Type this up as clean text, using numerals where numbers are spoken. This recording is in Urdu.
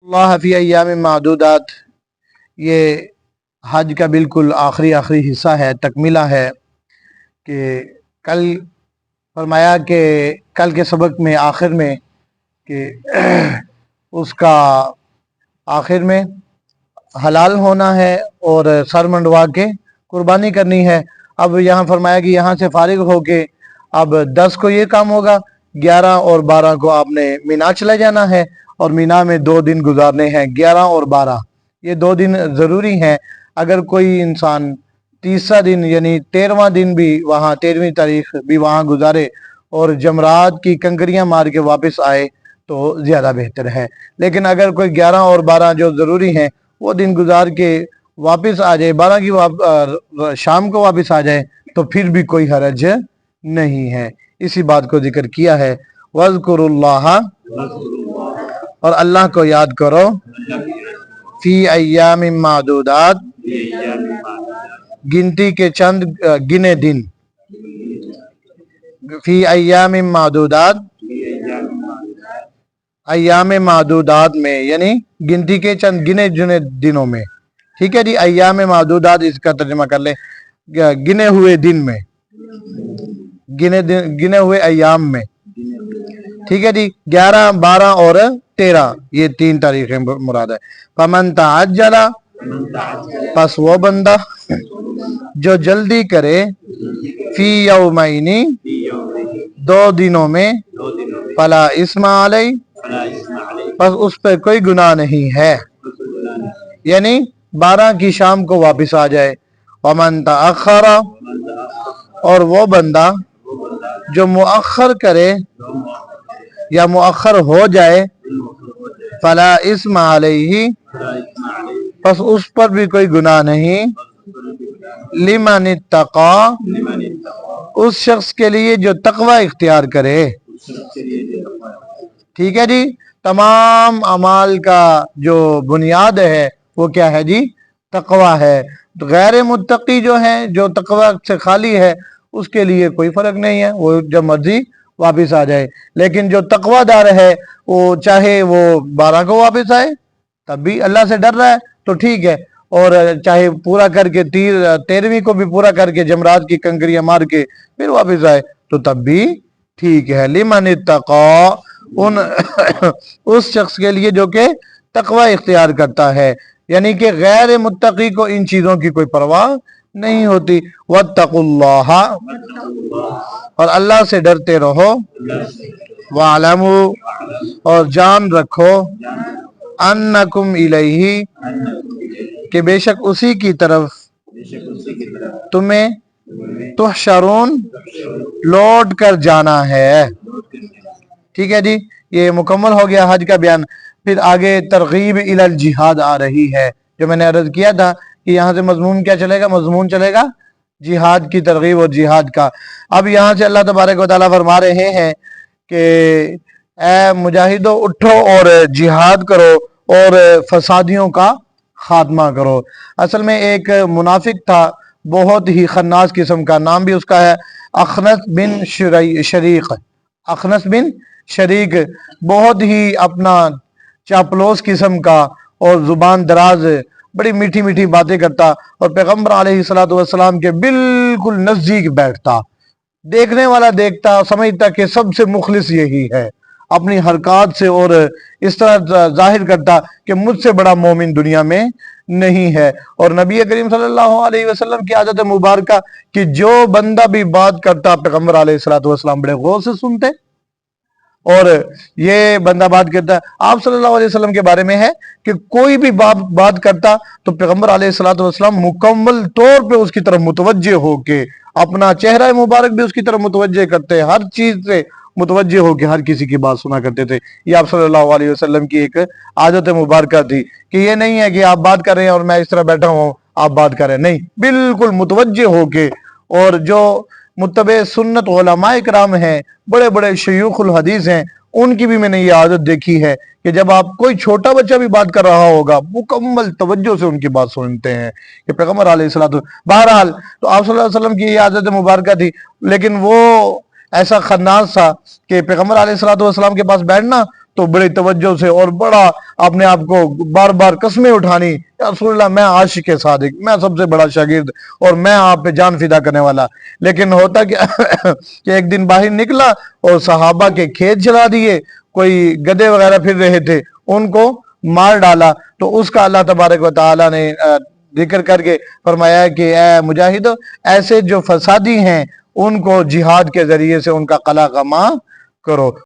اللہ فی ایام معدودات، یہ حج کا بالکل آخری حصہ ہے، تکملہ ہے کہ کل فرمایا کہ کل کے سبق میں آخر میں کہ اس کا آخر میں حلال ہونا ہے اور سر منڈوا کے قربانی کرنی ہے۔ اب یہاں فرمایا کہ یہاں سے فارغ ہو کے اب 10 کو یہ کام ہوگا، 11 اور 12 کو آپ نے مینا چلے جانا ہے اور مینا میں 2 دن گزارنے ہیں، 11 اور 12 یہ 2 دن ضروری ہیں۔ اگر کوئی انسان تیسرا دن یعنی 13واں دن بھی وہاں 13ویں تاریخ بھی وہاں گزارے اور جمرات کی کنکریاں مار کے واپس آئے تو زیادہ بہتر ہے، لیکن اگر کوئی 11 اور 12 جو ضروری ہیں وہ دن گزار کے واپس آ جائے، 12 کی شام کو واپس آ جائے تو پھر بھی کوئی حرج نہیں ہے۔ اسی بات کو ذکر کیا ہے، وَاذْكُرُوا اللَّهَ، اور اللہ کو یاد کرو، فی ایام معدودات، گنتی کے چند گنے دن، فی ایام معدودات، ایام معدودات میں یعنی گنتی کے چند گنے چنے دنوں میں، ٹھیک ہے جی۔ ایام معدودات اس کا ترجمہ کر لیں گنے ہوئے دن میں، گنے ہوئے ایام میں، ٹھیک ہے جی۔ 11 12 اور 13 یہ 3 تاریخیں مراد ہے۔ فمن تعجل، پس وہ بندہ جو جلدی کرے، فی یومین، 2 دنوں میں، فلا اسم علیہ، پس اس پہ کوئی گناہ نہیں ہے، یعنی 12 کی شام کو واپس آ جائے۔ ومن تأخر، اور وہ بندہ جو مؤخر کرے یا مؤخر ہو جائے، فلا اسم علیہ، پس اس پر بھی کوئی گناہ نہیں، لمن اتقى، اس شخص کے لیے جو تقوی اختیار کرے، ٹھیک ہے جی۔ تمام اعمال کا جو بنیاد ہے وہ کیا ہے جی؟ تقوی ہے۔ غیر متقی جو ہے، جو تقوی سے خالی ہے، اس کے لیے کوئی فرق نہیں ہے، وہ جب مرضی واپس آ جائے، لیکن جو تقوی دار ہے وہ چاہے وہ 12 کو واپس آئے تب بھی اللہ سے ڈر رہا ہے تو ٹھیک ہے، اور چاہے پورا کر کے 13ویں کو بھی پورا کر کے جمرات کی کنکریاں مار کے پھر واپس آئے تو تب بھی ٹھیک ہے۔ لمن اتقى، اس شخص کے لیے جو کہ تقوی اختیار کرتا ہے، یعنی کہ غیر متقی کو ان چیزوں کی کوئی پرواہ نہیں ہوتی۔ واتقوا اللہ، اور اللہ سے ڈرتے رہو، وَاعْلَمُوا، اور جان رکھو، انکم الیہ، کہ بے شک اسی کی طرف تمہیں تحشرون، لوٹ کر جانا ہے، ٹھیک ہے جی۔ یہ مکمل ہو گیا حج کا بیان۔ پھر آگے ترغیب الی الجہاد آ رہی ہے، جو میں نے عرض کیا تھا کہ یہاں سے مضمون کیا چلے گا؟ مضمون چلے گا جہاد کی ترغیب اور جہاد کا۔ اب یہاں سے اللہ تبارک و تعالیٰ فرما رہے ہیں کہ اے مجاہدو اٹھو اور جہاد کرو اور فسادیوں کا خاتمہ کرو۔ اصل میں ایک منافق تھا، بہت ہی خناس قسم کا، نام بھی اس کا ہے اخنس بن شریق، اخنس بن شریک، بہت ہی اپنا چاپلوس قسم کا اور زبان دراز، بڑی میٹھی میٹھی باتیں کرتا اور پیغمبر علیہ السلام کے بالکل نزدیک بیٹھتا، دیکھنے والا دیکھتا سمجھتا کہ سب سے مخلص یہی ہے، اپنی حرکات سے اور اس طرح ظاہر کرتا کہ مجھ سے بڑا مومن دنیا میں نہیں ہے۔ اور نبی کریم صلی اللہ علیہ وسلم کی عادت مبارکہ کہ جو بندہ بھی بات کرتا پیغمبر علیہ السلام بڑے غور سے سنتے، اور یہ بندہ بات کرتا ہے آپ صلی اللہ علیہ وسلم کے بارے میں ہے کہ کوئی بھی بات کرتا تو پیغمبر علیہ السلام مکمل طور پہ اس کی طرف متوجہ ہو کے اپنا چہرہ مبارک بھی اس کی طرف متوجہ کرتے، ہر چیز سے متوجہ ہو کے ہر کسی کی بات سنا کرتے تھے۔ یہ آپ صلی اللہ علیہ وسلم کی ایک عادت مبارکہ تھی کہ یہ نہیں ہے کہ آپ بات کر رہے ہیں اور میں اس طرح بیٹھا ہوں آپ بات کر رہے ہیں، نہیں، بالکل متوجہ ہو کے۔ اور جو متبع سنت علماء کرام ہیں، بڑے بڑے شیوخ الحدیث ہیں، ان کی بھی میں نے یہ عادت دیکھی ہے کہ جب آپ کوئی چھوٹا بچہ بھی بات کر رہا ہوگا مکمل توجہ سے ان کی بات سنتے ہیں کہ پیغمبر علیہ السلام۔ بہرحال تو آپ صلی اللہ علیہ وسلم کی یہ عادت مبارکہ تھی، لیکن وہ ایسا خناس تھا کہ پیغمبر علیہ السلام کے پاس بیٹھنا تو بڑی توجہ سے اور بڑا اپنے آپ کو بار بار قسمیں اٹھانی، یا رسول اللہ میں عاشق صادق، میں سب سے بڑا شاگرد اور میں آپ پہ جان فدا کرنے والا۔ لیکن ہوتا کیا کہ ایک دن باہر نکلا اور صحابہ کے کھیت جلا دیے، کوئی گدھے وغیرہ پھر رہے تھے ان کو مار ڈالا، تو اس کا اللہ تبارک و تعالیٰ نے ذکر کر کے فرمایا کہ اے مجاہد، ایسے جو فسادی ہیں ان کو جہاد کے ذریعے سے ان کا قلع غماں کرو۔